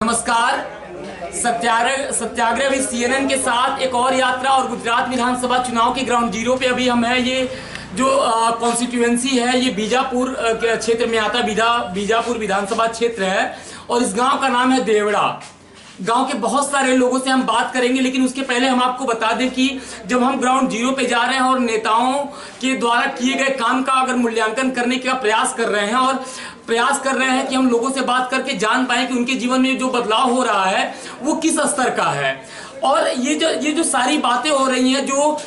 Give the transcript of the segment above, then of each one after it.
नमस्कार। सत्याग्रह with CNN के साथ एक और यात्रा और गुजरात विधानसभा चुनाव के ग्राउंड जीरो पे अभी हम हैं। ये जो कॉन्स्टिट्यूएंसी है ये बीजापुर के क्षेत्र में आता है। बीजापुर विधानसभा क्षेत्र है और इस गांव का नाम है देवड़ा। गांव के बहुत सारे लोगों से हम बात करेंगे, लेकिन उसके पहले हम आपको बता दें कि जब हम ग्राउंड जीरो पे जा रहे हैं और नेताओं के द्वारा किए गए काम का अगर मूल्यांकन करने का प्रयास कर रहे हैं और प्रयास कर रहे हैं कि हम लोगों से बात करके जान पाए कि उनके जीवन में जो बदलाव हो रहा है वो किस स्तर का है। और ये जो सारी बातें हो रही हैं, जो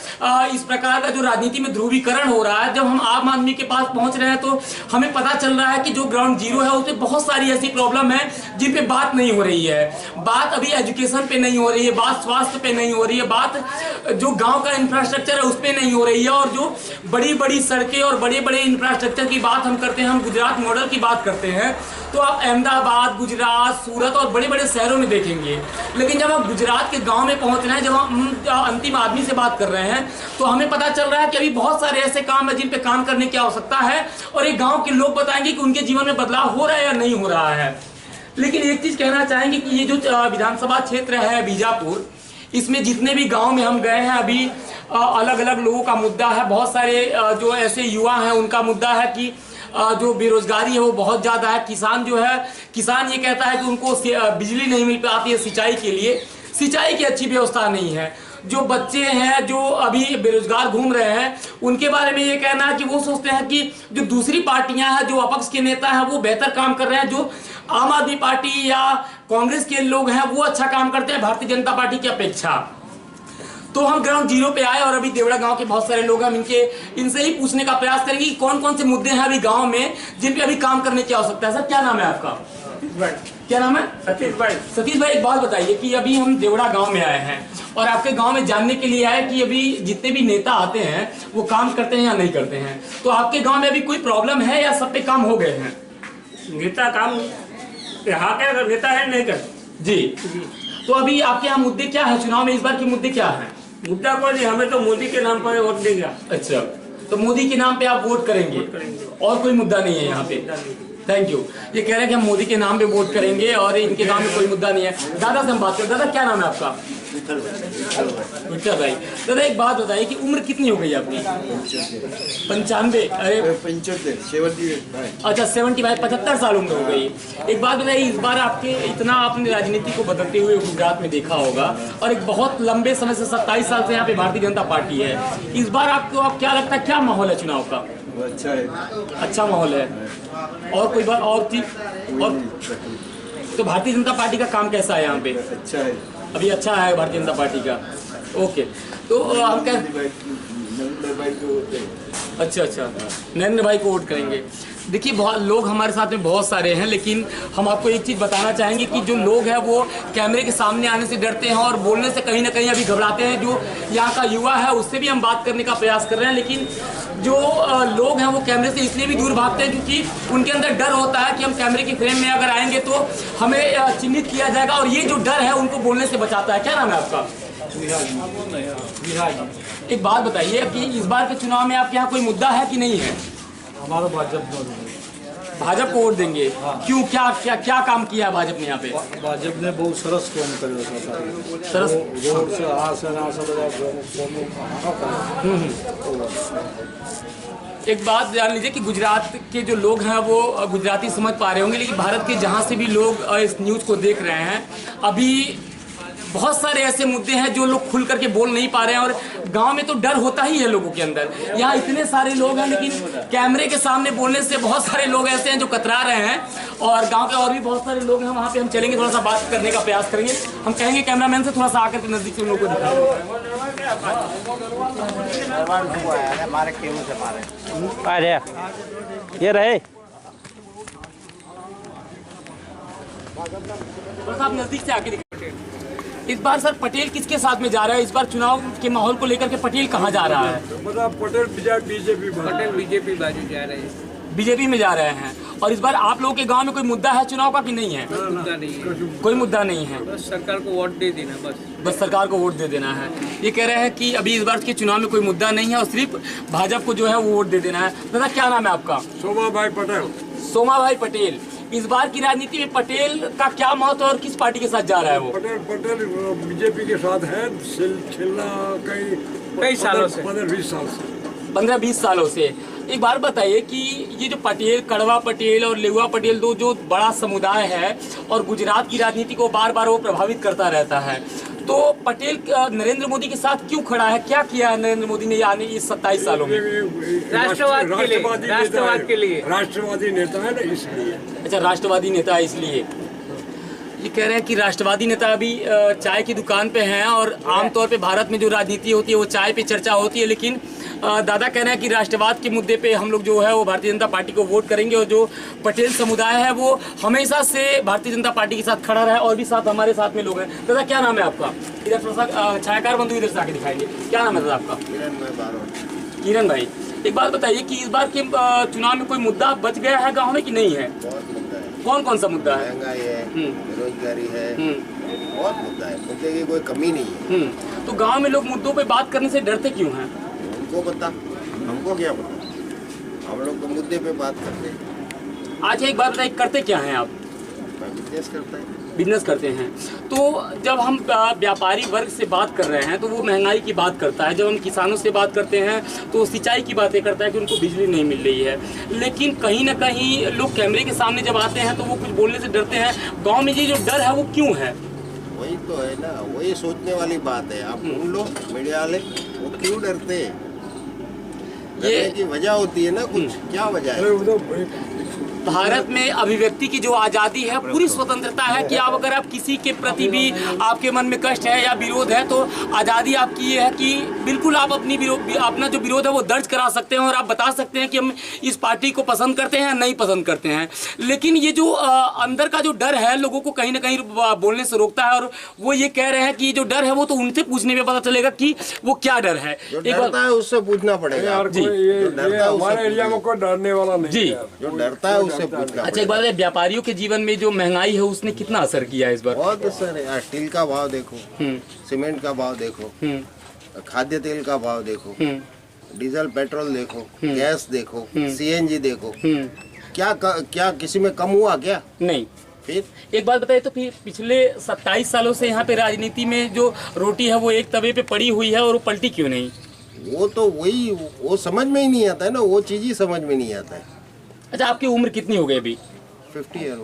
इस प्रकार का जो राजनीति में ध्रुवीकरण हो रहा है, जब हम आम आदमी के पास पहुंच रहे हैं तो हमें पता चल रहा है कि जो ग्राउंड जीरो है उसमें बहुत सारी ऐसी प्रॉब्लम है जिन पे बात नहीं हो रही है। बात अभी एजुकेशन पे नहीं हो रही है, बात स्वास्थ्य पे नहीं हो रही है, बात जो गांव का इंफ्रास्ट्रक्चर है उस पर नहीं हो रही है। और जो बड़ी बड़ी सड़कें और बड़े बड़े इंफ्रास्ट्रक्चर की बात हम करते हैं, हम गुजरात मॉडल की बात करते हैं, तो आप अहमदाबाद, गुजरात, सूरत और बड़े बड़े शहरों में देखेंगे। लेकिन जब आप गुजरात के गांव में पहुंच रहे हैं, जब हम अंतिम आदमी से बात कर रहे हैं, तो हमें पता चल रहा है कि अभी बहुत सारे ऐसे काम है जिन पे काम करने की आवश्यकता है और एक गांव के लोग बताएंगे कि उनके जीवन में बदलाव हो रहा है या नहीं हो रहा है। लेकिन एक चीज कहना चाहेंगे कि ये जो विधानसभा क्षेत्र है बीजापुर, इसमें जितने भी गांव में हम गए हैं अभी अलग अलग लोगों का मुद्दा है। बहुत सारे जो ऐसे युवा हैं उनका मुद्दा है कि जो बेरोजगारी है वो बहुत ज्यादा है। किसान जो है, किसान ये कहता है कि उनको बिजली नहीं मिल पाती है सिंचाई के लिए, सिंचाई की अच्छी व्यवस्था नहीं है। जो बच्चे हैं जो अभी बेरोजगार घूम रहे हैं उनके बारे में ये कहना है कि वो सोचते हैं कि जो दूसरी पार्टियां हैं, जो अपक्ष के नेता हैं वो बेहतर काम कर रहे हैं, जो आम आदमी पार्टी या कांग्रेस के लोग हैं वो अच्छा काम करते हैं भारतीय जनता पार्टी की अपेक्षा। तो हम ग्राउंड जीरो पे आए और अभी देवड़ा गांव के बहुत सारे लोग हैं, इनसे ही पूछने का प्रयास करेंगे कि कौन कौन से मुद्दे हैं अभी गांव में जिन पे अभी काम करने की आवश्यकता है। सर क्या नाम है आपका? क्या नाम है? सतीश भाई। सतीश भाई, एक बात बताइए कि अभी हम देवड़ा गांव में आए हैं और आपके गांव में जानने के लिए आए कि अभी जितने भी नेता आते हैं वो काम करते हैं या नहीं करते हैं। तो आपके गांव में अभी कोई प्रॉब्लम है या सब पे काम हो गए हैं? नेता काम यहाँ का नेता है नहीं कर जी। तो अभी आपके यहाँ मुद्दे क्या है चुनाव में? इस बार के मुद्दे क्या है? मुद्दा को नहीं, हमें तो मोदी के नाम पर वोट देंगे। अच्छा, तो मोदी के नाम पे आप वोट करेंगे और कोई मुद्दा नहीं है यहाँ पे? Thank you. ये कह रहे हैं कि हम मोदी के नाम पे वोट करेंगे और इनके नाम में कोई मुद्दा नहीं है। दादा से हम बात करें। दादा क्या नाम है आपका? विठल भाई। दादा एक बात बताइए कि उम्र कितनी हो गई आपकी? 95? अरे 75। अच्छा 75, 75 साल उम्र हो गई। एक बात बताइए, इस बार आपके इतना आपने राजनीति को बदलते हुए गुजरात में देखा होगा और एक बहुत लंबे समय से 27 साल से यहाँ पे भारतीय जनता पार्टी है। इस बार आपको आप क्या लगता है क्या माहौल है चुनाव का? अच्छा है, अच्छा माहौल है। और कोई बात और चीज? और तो भारतीय जनता पार्टी का काम कैसा है यहाँ पे? अच्छा है, अभी अच्छा है भारतीय जनता पार्टी का। ओके, तो हम क्या, अच्छा नरेंद्र भाई को वोट करेंगे। देखिए बहुत लोग हमारे साथ में बहुत सारे हैं, लेकिन हम आपको एक चीज़ बताना चाहेंगे कि जो लोग हैं वो कैमरे के सामने आने से डरते हैं और बोलने से कहीं ना कहीं अभी घबराते हैं। जो यहाँ का युवा है उससे भी हम बात करने का प्रयास कर रहे हैं, लेकिन जो लोग हैं वो कैमरे से इसलिए भी दूर भागते हैं क्योंकि उनके अंदर डर होता है कि हम कैमरे की फ्रेम में अगर आएंगे तो हमें चिन्हित किया जाएगा, और ये जो डर है उनको बोलने से बचाता है। क्या नाम है आपका? एक बात बताइए कि इस बार के चुनाव में आपके यहाँ कोई मुद्दा है कि नहीं है? हमारा भाजपा को वोट देंगे। क्यों, क्या क्या क्या काम किया है भाजपा ने यहाँ पे? भाजप ने बहुत सरस काम કર્યો છે। सरस रोड से आ બધા एक बात जान लीजिए कि गुजरात के जो लोग हैं वो गुजराती समझ पा रहे होंगे, लेकिन भारत के जहाँ से भी लोग इस न्यूज़ को देख रहे हैं, अभी बहुत सारे ऐसे मुद्दे हैं जो लोग खुल करके बोल नहीं पा रहे हैं। और गांव में तो डर होता ही है लोगों के अंदर। यहाँ इतने सारे लोग हैं, लेकिन कैमरे के सामने बोलने से बहुत सारे लोग ऐसे हैं जो कतरा रहे हैं। और गांव के और भी बहुत सारे लोग हैं, वहाँ पे हम चलेंगे, थोड़ा सा बात करने का प्रयास करेंगे। हम कहेंगे कैमरामैन से थोड़ा सा आकर के नजदीक से लोगों को दिखाएं। ये रहे थोड़ा सा आप नजदीक से आके दिखाएं। इस बार सर पटेल किसके साथ में जा रहा है? इस बार चुनाव के माहौल को लेकर के पटेल कहाँ जा रहा है? पटेल बीजेपी बाजू जा रहे हैं, बीजेपी में जा रहे हैं। और इस बार आप लोगों के गांव में कोई मुद्दा है चुनाव का कि नहीं है? मुद्दा नहीं है, कोई मुद्दा नहीं है, बस सरकार को वोट दे देना। बस सरकार को वोट दे देना है। ये कह रहे हैं कि अभी इस बार के चुनाव में कोई मुद्दा नहीं है और सिर्फ भाजपा को जो है वो वोट दे देना है। दादा क्या नाम है आपका? सोमा भाई पटेल। सोमा भाई पटेल। इस बार की राजनीति में पटेल का क्या महत्व और किस पार्टी के साथ जा रहा है वो? पटेल बीजेपी के साथ है छिलना कई सालों से 15-20 साल से 15-20 सालों से। एक बार बताइए कि ये जो पटेल, कड़वा पटेल और लेउआ पटेल, दो जो बड़ा समुदाय है और गुजरात की राजनीति को बार बार वो प्रभावित करता रहता है, तो पटेल नरेंद्र मोदी के साथ क्यों खड़ा है? क्या किया है नरेंद्र मोदी ने आने इस 27 सालों में? राष्ट्रवाद के लिए राष्ट्रवादी नेता है ना, इसलिए। अच्छा, राष्ट्रवादी नेता है इसलिए। ये कह रहे हैं कि राष्ट्रवादी नेता अभी चाय की दुकान पे हैं और आमतौर पे भारत में जो राजनीति होती है वो चाय पे चर्चा होती है, लेकिन दादा कह रहे हैं कि राष्ट्रवाद के मुद्दे पे हम लोग जो है वो भारतीय जनता पार्टी को वोट करेंगे और जो पटेल समुदाय है वो हमेशा से भारतीय जनता पार्टी के साथ खड़ा रहा है। और भी साथ हमारे साथ में लोग हैं। दादा क्या नाम है आपका? इधर थोड़ा सा छायाकार बंधु इधर से आके दिखाएंगे। क्या नाम है दादा आपका? किरण भाई, एक बात बताइए कि इस बार के चुनाव में कोई मुद्दा बच गया है गाँव में कि नहीं है? कौन कौन सा मुद्दा है? महंगाई है, बेरोजगारी है, बहुत मुद्दा है, मुद्दे की कोई कमी नहीं है। तो गांव में लोग मुद्दों पे बात करने से डरते क्यों हैं? उनको पता, हमको क्या पता। हम लोग तो मुद्दे पे बात करते हैं। अच्छा, एक बात बताइए, करते क्या हैं आप? बिजनेस करते हैं। बिजनेस करते हैं। तो जब हम व्यापारी वर्ग से बात कर रहे हैं तो वो महंगाई की बात करता है, जब हम किसानों से बात करते हैं तो सिंचाई की बातें करता है कि उनको बिजली नहीं मिल रही है। लेकिन कहीं ना कहीं लोग कैमरे के सामने जब आते हैं तो वो कुछ बोलने से डरते हैं। गांव में ये जो डर है वो क्यों है? वही तो है ना, वही सोचने वाली बात है। आप ढूंढ लो मीडिया वाले, वो क्यों डरते हैं? डरने की वजह होती है ना, कुछ क्या वजह है? भारत में अभिव्यक्ति की जो आज़ादी है, पूरी स्वतंत्रता है कि आप अगर आप किसी के प्रति भी आपके मन में कष्ट है या विरोध है तो आज़ादी आपकी ये है कि बिल्कुल आप अपना जो विरोध है वो दर्ज करा सकते हैं और आप बता सकते हैं कि हम इस पार्टी को पसंद करते हैं या नहीं पसंद करते हैं। लेकिन ये जो अंदर का जो डर है लोगों को कहीं ना कहीं बोलने से रोकता है और वो ये कह रहे हैं कि जो डर है वो तो उनसे पूछने में पता चलेगा कि वो क्या डर है। डरता है उससे पूछना पड़ेगा। हमारे एरिया में कोई डरने वाला नहीं जी, जो डरता है उससे पूछना। अच्छा, एक बात है, व्यापारियों के जीवन में जो महंगाई है उसने कितना असर किया है इस बार? बहुत असर है। स्टील का भाव देखो, सीमेंट का भाव देखो, खाद्य तेल का भाव देखो, डीजल पेट्रोल देखो, गैस देखो, सीएनजी देखो, क्या किसी में कम हुआ क्या? नहीं। फिर एक बात बताइए, तो फिर पिछले 27 सालों से यहाँ पे राजनीति में जो रोटी है वो एक तवे पे पड़ी हुई है और वो पलटी क्यों नहीं? वो तो वो समझ में ही नहीं आता है ना, वो चीज ही समझ में नहीं आता है। अच्छा, आपकी उम्र कितनी हो गई अभी? 50 ईयर।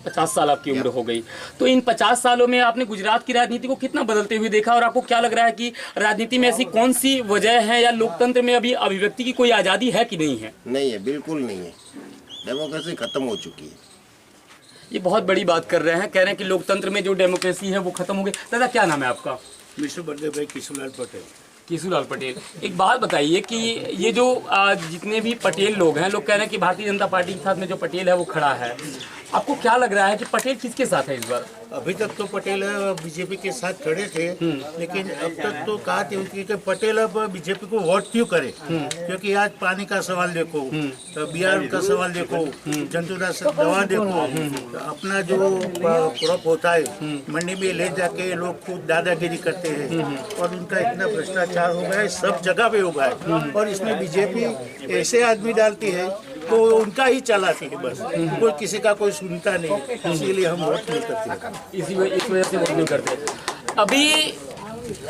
50 साल आपकी उम्र हो गई। तो इन 50 सालों में आपने गुजरात की राजनीति को कितना बदलते हुए देखा और आपको क्या लग रहा है कि राजनीति में ऐसी कौन सी वजह है या लोकतंत्र में अभी अभिव्यक्ति की कोई आज़ादी है कि नहीं है? नहीं है, बिल्कुल नहीं है। डेमोक्रेसी खत्म हो चुकी है। ये बहुत बड़ी बात कर रहे हैं, कह रहे हैं कि लोकतंत्र में जो डेमोक्रेसी है वो खत्म हो गई। दादा क्या नाम है आपका? मिस्टर बलदेव भाई किशोरलाल पटेल। किशोरलाल पटेल, एक बात बताइए कि ये जो जितने भी पटेल लोग हैं, लोग कह रहे हैं कि भारतीय जनता पार्टी के साथ में जो पटेल है वो खड़ा है, आपको क्या लग रहा है कि पटेल किसके साथ है इस बार? अभी तक तो पटेल बीजेपी के साथ खड़े थे, लेकिन अब तक तो कहा थी उनकी कि पटेल अब बीजेपी को वोट क्यों करे, क्योंकि आज पानी का सवाल देखो, बिहार का सवाल देखो, जंतुनाशक दवा देखो, अपना जो क्रॉप होता है मंडी में ले जाके लोग खुद दादागिरी करते हैं और उनका इतना भ्रष्टाचार हो गया है, सब जगह पे हो गया है। और इसमें बीजेपी ऐसे आदमी डालती है तो उनका ही चलाती है, बस कोई किसी का कोई सुनता नहीं, इसीलिए हम वोट नहीं करते। इस वजह से वोट नहीं करते। अभी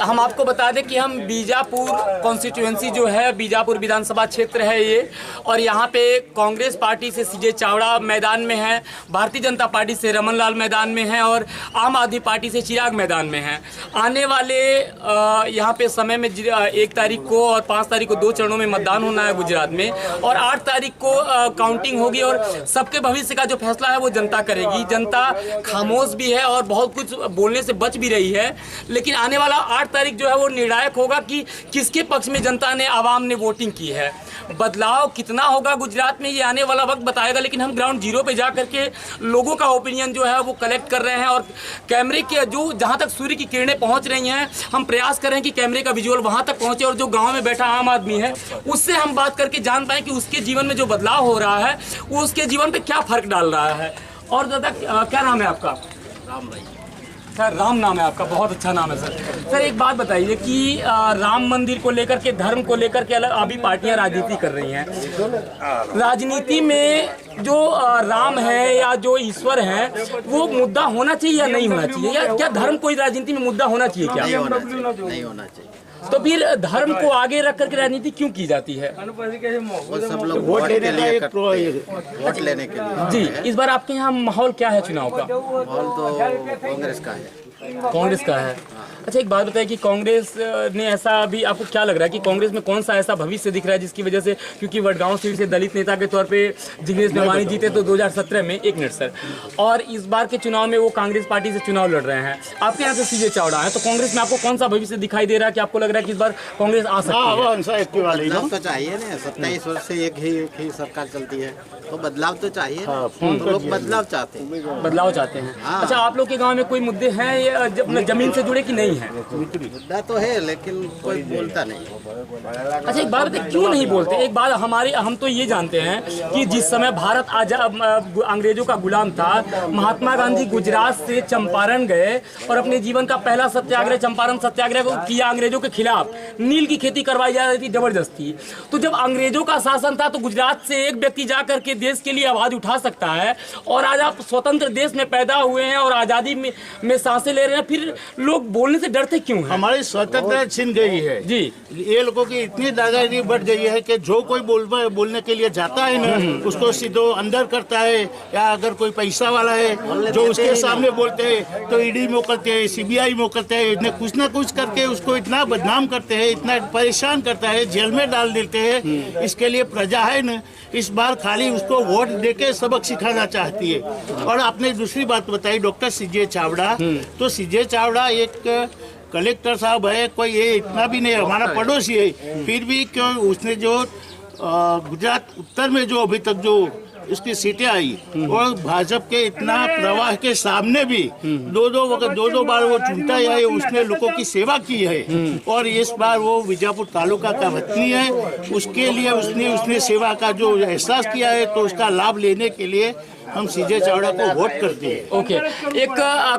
हम आपको बता दें कि हम बीजापुर कॉन्स्टिट्यूएंसी जो है, बीजापुर विधानसभा क्षेत्र है ये, और यहाँ पे कांग्रेस पार्टी से सीजे चावड़ा मैदान में है, भारतीय जनता पार्टी से रमन लाल मैदान में है और आम आदमी पार्टी से चिराग मैदान में है। आने वाले यहाँ पे समय में 1 तारीख को और 5 तारीख को 2 चरणों में मतदान होना है गुजरात में, और 8 तारीख को काउंटिंग होगी और सबके भविष्य का जो फैसला है वो जनता करेगी। जनता खामोश भी है और बहुत कुछ बोलने से बच भी रही है, लेकिन आने वाला 8 तारीख जो है वो निर्णायक होगा कि किसके पक्ष में जनता ने, आवाम ने वोटिंग की है। बदलाव कितना होगा गुजरात में ये आने वाला वक्त बताएगा, लेकिन हम ग्राउंड जीरो पे जा करके लोगों का ओपिनियन जो है वो कलेक्ट कर रहे हैं और कैमरे के जो जहां तक सूर्य की किरणें पहुंच रही हैं, हम प्रयास कर रहे हैं कि कैमरे का विजुअल वहां तक पहुंचे और जो गाँव में बैठा आम आदमी है उससे हम बात करके जान पाएँ कि उसके जीवन में जो बदलाव हो रहा है वो उसके जीवन पर क्या फर्क डाल रहा है। और दादा क्या नाम है आपका? राम भाई। सर, राम नाम है आपका, बहुत अच्छा नाम है सर। सर एक बात बताइए कि राम मंदिर को लेकर के, धर्म को लेकर के अलग अभी पार्टियां राजनीति कर रही हैं। राजनीति में जो राम है या जो ईश्वर है वो मुद्दा होना चाहिए या नहीं होना चाहिए, या क्या धर्म कोई राजनीति में मुद्दा होना चाहिए क्या? नहीं होना चाहिए। तो फिर धर्म को आगे रख करके राजनीति क्यों की जाती है? वो सब लोग वोट लेने के लिए। जी, इस बार आपके यहाँ माहौल क्या है चुनाव का? माहौल तो कांग्रेस का है। कांग्रेस का है। अच्छा, एक बात बताइए कि कांग्रेस ने ऐसा, अभी आपको क्या लग रहा है कि कांग्रेस में कौन सा ऐसा भविष्य दिख रहा है जिसकी वजह से, क्योंकि वडगांव सीट से दलित नेता के तौर पे जिग्नेश मेवानी जीते तो 2017 में, एक मिनट सर, और इस बार के चुनाव में वो कांग्रेस पार्टी से चुनाव लड़ रहे हैं, आपके यहाँ से सीजे चावड़ा है, तो कांग्रेस में आपको कौन सा भविष्य दिखाई दे रहा है कि आपको लग रहा है कि इस बार कांग्रेस आ सकती है? बदलाव तो चाहिए ना, 27 वर्ष से एक ही सरकार चलती है, तो बदलाव तो चाहिए। तो लोग बदलाव चाहते हैं। बदलाव चाहते हैं। अच्छा, आप लोग के गाँव में कोई मुद्दे हैं जमीन से जुड़े कि नहीं है? मुद्दा तो है लेकिन कोई बोलता नहीं। अच्छा, एक बात क्यों नहीं बोलते? एक बात हम तो ये जानते हैं कि जिस समय भारत अंग्रेजों का गुलाम था, महात्मा गांधी गुजरात से चंपारण गए और अपने जीवन का पहला सत्याग्रह चंपारण सत्याग्रह को किया अंग्रेजों के खिलाफ। नील की खेती करवाई जा रही थी जबरदस्ती। तो जब अंग्रेजों का शासन था तो गुजरात से एक व्यक्ति जा करके देश के लिए आवाज उठा सकता है, और आज आप स्वतंत्र देश में पैदा हुए हैं और आजादी में सांसें ले रहे हैं, फिर लोग बोलने से डरते क्यों हैं? हमारी स्वतंत्रता छिन गई है जी। ये लोगों की इतनी दादागिरी बढ़ गई है कि जो कोई बोलने के लिए जाता है ना, उसको सीधो अंदर करता है, या अगर कोई पैसा वाला है जो उसके सामने बोलते हैं तो ईडी मोकलते हैं, सीबीआई मोकलते हैं, इतने कुछ ना कुछ करके उसको इतना बदनाम करते हैं, इतना परेशान करता है, जेल में डाल देते हैं। इसके लिए प्रजा है ना, इस बार खाली उसको वोट देके सबक सिखाना चाहती है। और आपने दूसरी बात बताई डॉक्टर सीजे चावड़ा, तो सीजे चावड़ा एक कलेक्टर साहब है, कोई ये इतना भी नहीं, हमारा पड़ोसी है, फिर भी क्यों उसने जो गुजरात उत्तर में जो अभी तक जो इसकी सीटें आई और भाजपा के इतना प्रवाह के सामने भी दो बार वो चुनता है, उसने लोगों की सेवा की है, और इस बार वो बीजापुर तालुका का वतनी है, उसके लिए उसने सेवा का जो एहसास किया है, तो उसका लाभ लेने के लिए हम सीजे चावड़ा को वोट करते हैं। ओके, एक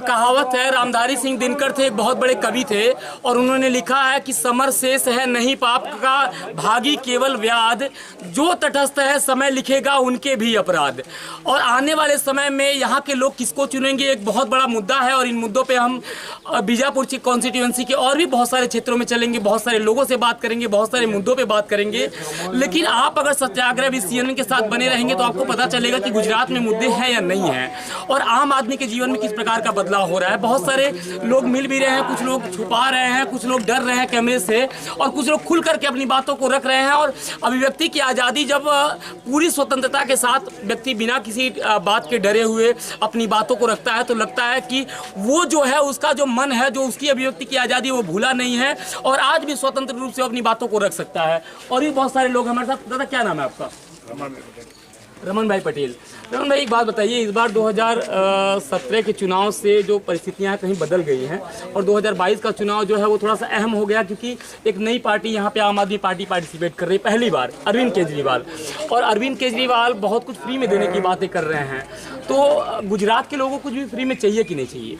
कहावत है, रामधारी सिंह दिनकर थे, एक बहुत बड़े कवि थे, और उन्होंने लिखा है कि समर शेष है नहीं पाप का, भागी केवल व्याध, जो तटस्थ है समय लिखेगा उनके भी अपराध। और आने वाले समय में यहाँ के लोग किसको चुनेंगे एक बहुत बड़ा मुद्दा है, और इन मुद्दों पे हम बीजापुर कॉन्स्टिट्यूएंसी के और भी बहुत सारे क्षेत्रों में चलेंगे, बहुत सारे लोगों से बात करेंगे, बहुत सारे मुद्दों पे बात करेंगे। लेकिन आप अगर सत्याग्रह भी CNN के साथ बने रहेंगे तो आपको पता चलेगा कि गुजरात में मुद्दे हैं या नहीं है, और आम आदमी के जीवन में किस प्रकार का बदलाव हो रहा है। बहुत सारे लोग मिल भी रहे हैं, कुछ लोग छुपा रहे हैं, कुछ लोग डर रहे हैं कैमरे से, और कुछ लोग खुल करके अपनी बातों को रख रहे हैं। और अभिव्यक्ति की आज़ादी, जब पूरी स्वतंत्रता के साथ व्यक्ति बिना किसी बात के डरे हुए अपनी बातों को रखता है, तो लगता है कि वो जो है उसका जो मन है, जो उसकी अभिव्यक्ति की आज़ादी वो भूला नहीं है, और आज भी स्वतंत्र रूप से अपनी बातों को रख सकता है। और भी बहुत सारे लोग हमारे साथ। दादा, क्या नाम है आपका? रमन भाई पटेल। रमन भाई, एक बात बताइए, इस बार 2017 के चुनाव से जो परिस्थितियां कहीं बदल गई हैं, और 2022 का चुनाव जो है वो थोड़ा सा अहम हो गया, क्योंकि एक नई पार्टी यहाँ पे आम आदमी पार्टी पार्टिसिपेट कर रही है पहली बार, अरविंद केजरीवाल। और अरविंद केजरीवाल बहुत कुछ फ्री में देने की बातें कर रहे हैं, तो गुजरात के लोगों को कुछ भी फ्री में चाहिए कि नहीं चाहिए?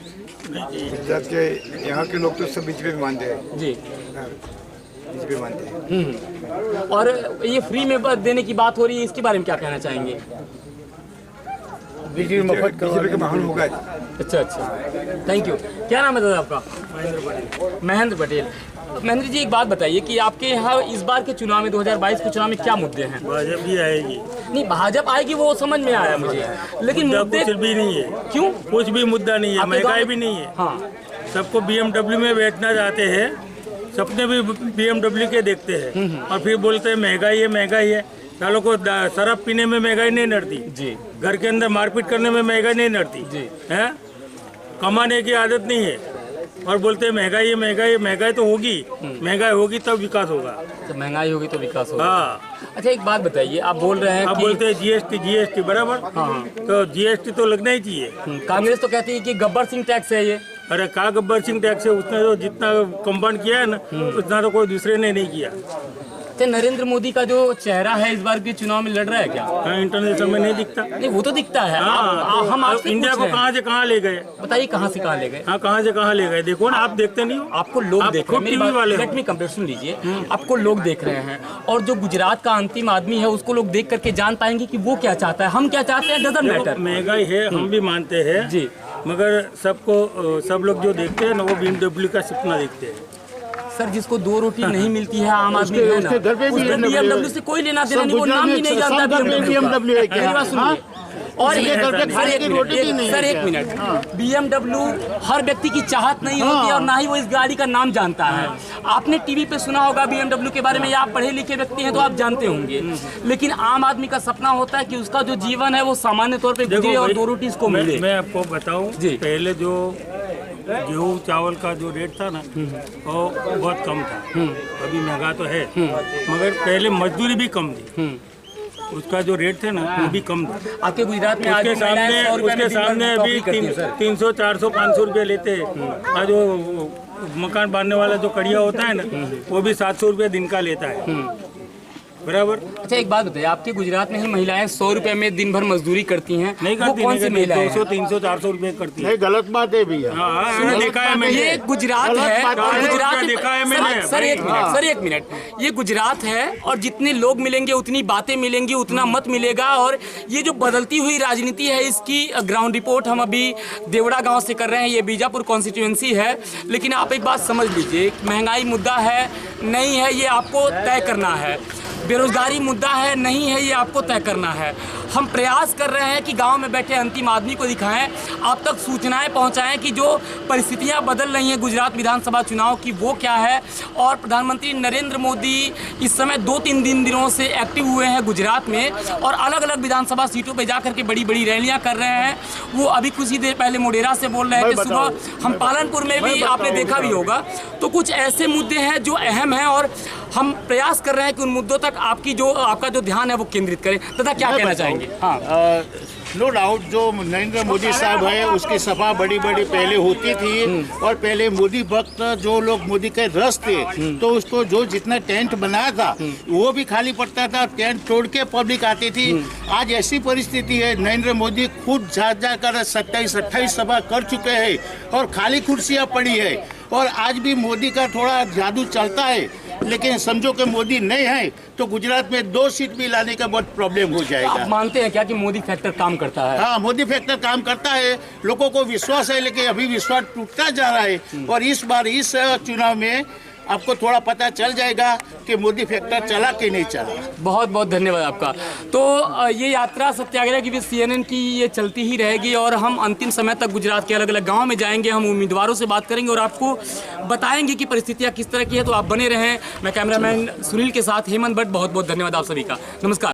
गुजरात के यहाँ के लोग तो सब बीजेपी में मानते हैं जी, बीजेपी मानते हैं। और ये फ्री में देने की बात हो रही है, इसके बारे में क्या कहना चाहेंगे? बीजेपी का माहौल होगा। अच्छा, थैंक यू। क्या नाम है दादा आपका? महेंद्र पटेल। महेंद्र जी, एक बात बताइए कि आपके यहाँ इस बार के चुनाव में 2022 के चुनाव में क्या मुद्दे हैं? भाजपा भी आएगी। नहीं, भाजपा आएगी वो समझ में आया मुझे, लेकिन मुद्दे कुछ भी नहीं है। क्यों? कुछ भी मुद्दा नहीं है, महंगाई भी नहीं है। हाँ, सबको BMW में बैठना चाहते हैं, सपने भी BMW के देखते हैं, और फिर बोलते हैं महंगाई है। सालों को शराब पीने में महंगाई नहीं नड़ती जी, घर के अंदर मारपीट करने में महंगाई नहीं नड़ती जी, है, कमाने की आदत नहीं है, और बोलते हैं महंगाई तो होगी, महंगाई होगी तब विकास होगा। तो महंगाई होगी तो विकास होगा। हाँ। अच्छा, एक बात बताइए, आप बोल रहे हैं आप कि बोलते हैं जीएसटी बराबर, हाँ, तो जीएसटी तो लगना ही चाहिए। कांग्रेस तो कहती है कि गब्बर सिंह टैक्स है ये। अरे का गब्बर सिंह टैक्स है, उसने तो जितना कंपाउंड किया है ना, उतना तो कोई दूसरे ने नहीं किया। अच्छा, नरेंद्र मोदी का जो चेहरा है इस बार के चुनाव में लड़ रहा है क्या? इंटरनेशनल में नहीं दिखता। नहीं, वो तो दिखता है। हम आप आपसे इंडिया पूछ को रहे हैं। कहाँ से कहाँ ले गए? बताइए कहाँ से कहाँ ले गए? हाँ, कहाँ से कहाँ ले गए? देखो ना, आप देखते नहीं हो। आपको लोग आप देख रहे खुद हैं। टीवी वाले हो। लेट मी कंप्लीट, सुन लीजिए। आपको लोग देख रहे हैं और जो गुजरात का अंतिम आदमी है उसको लोग देख करके जान पाएंगे कि वो क्या चाहता है, हम क्या चाहते हैं। Doesn't matter. महंगाई है, हम भी मानते हैं जी, मगर सब लोग जो देखते हैं ना वो BMW का सपना देखते हैं। सर जिसको 2 रोटी नहीं मिलती है आम आदमी है ना, उसको BMW से कोई लेना देना नहीं, वो नाम भी नहीं जानता BMW है क्या। मेरी बात सुनिए। और सर एक मिनट, BMW हर व्यक्ति की चाहत नहीं होती है और ना ही वो इस गाड़ी का नाम जानता है। आपने टीवी पे सुना होगा BMW के बारे में, या आप पढ़े लिखे व्यक्ति हैं तो आप जानते होंगे, लेकिन आम आदमी का सपना होता है कि उसका जो जीवन है वो सामान्य तौर पे गुजरे और 2 रोटी इसको मिले। मैं आपको बताऊं, पहले जो गेहूँ चावल का जो रेट था ना वो बहुत कम था। अभी महंगा तो है मगर पहले मजदूरी भी कम थी, उसका जो रेट था ना वो भी कम था। आपके गुजरात में आज उसके सामने अभी 300 400 500 रुपये लेते हैं। आज वो मकान बांधने वाला जो कड़िया होता है ना वो भी 700 रुपये दिन का लेता है, बराबर। अच्छा एक बात बताइए, आपके गुजरात में ही महिलाएं 100 रुपए में दिन भर मजदूरी करती हैं, नहीं वो करती, कौन सी महिलाएं? 200 300 400 रुपये करती है। गलत बात है भैया। हाँ, देखा है मैंने। ये गुजरात है और गुजरात देखा है मैंने। सर एक मिनट, ये गुजरात है और जितने लोग मिलेंगे उतनी बातें मिलेंगी, उतना मत मिलेगा। और ये जो बदलती हुई राजनीति है इसकी ग्राउंड रिपोर्ट हम अभी देवड़ा गांव से कर रहे हैं। ये बीजापुर कॉन्स्टिट्यूएंसी है, लेकिन आप एक बात समझ लीजिए, महंगाई मुद्दा है नहीं है ये आपको तय करना है, बेरोजगारी मुद्दा है नहीं है ये आपको तय करना है। हम प्रयास कर रहे हैं कि गांव में बैठे अंतिम आदमी को दिखाएं, आप तक सूचनाएं पहुंचाएं कि जो परिस्थितियां बदल रही हैं गुजरात विधानसभा चुनाव की वो क्या है। और प्रधानमंत्री नरेंद्र मोदी इस समय 2-3 दिनों से एक्टिव हुए हैं गुजरात में और अलग अलग विधानसभा सीटों पर जाकर के बड़ी बड़ी रैलियाँ कर रहे हैं। वो अभी कुछ ही देर पहले मोढेरा से बोल रहे थे, सुबह हम पालनपुर में भी आपने देखा भी होगा। तो कुछ ऐसे मुद्दे हैं जो अहम हैं और हम प्रयास कर रहे हैं कि उन मुद्दों तक आपका जो ध्यान है वो केंद्रित करें। तथा क्या कहना चाहेंगे? हाँ, नो डाउट जो नरेंद्र मोदी साहब है उसकी सभा बड़ी बड़ी पहले होती थी और पहले मोदी भक्त जो लोग मोदी के रस थे तो उसको जो जितना टेंट बनाया था वो भी खाली पड़ता था, टेंट तोड़ के पब्लिक आती थी। आज ऐसी परिस्थिति है, नरेंद्र मोदी खुद जाकर 27-28 सभा कर चुके हैं और खाली कुर्सियां पड़ी है। और आज भी मोदी का थोड़ा जादू चलता है, लेकिन समझो कि मोदी नहीं है तो गुजरात में 2 सीट भी लाने का बहुत प्रॉब्लम हो जाएगा। आप मानते हैं क्या कि मोदी फैक्टर काम करता है? हाँ, मोदी फैक्टर काम करता है, लोगों को विश्वास है, लेकिन अभी विश्वास टूटता जा रहा है। और इस बार इस चुनाव में आपको थोड़ा पता चल जाएगा कि मोदी फैक्टर चला कि नहीं चला। बहुत बहुत धन्यवाद आपका। तो ये यात्रा सत्याग्रह की भी CNN की ये चलती ही रहेगी और हम अंतिम समय तक गुजरात के अलग अलग गांव में जाएंगे, हम उम्मीदवारों से बात करेंगे और आपको बताएंगे कि परिस्थितियां किस तरह की है। तो आप बने रहें। मैं कैमरामैन सुनील के साथ हेमंत भट्ट, बहुत बहुत धन्यवाद आप सभी का। नमस्कार।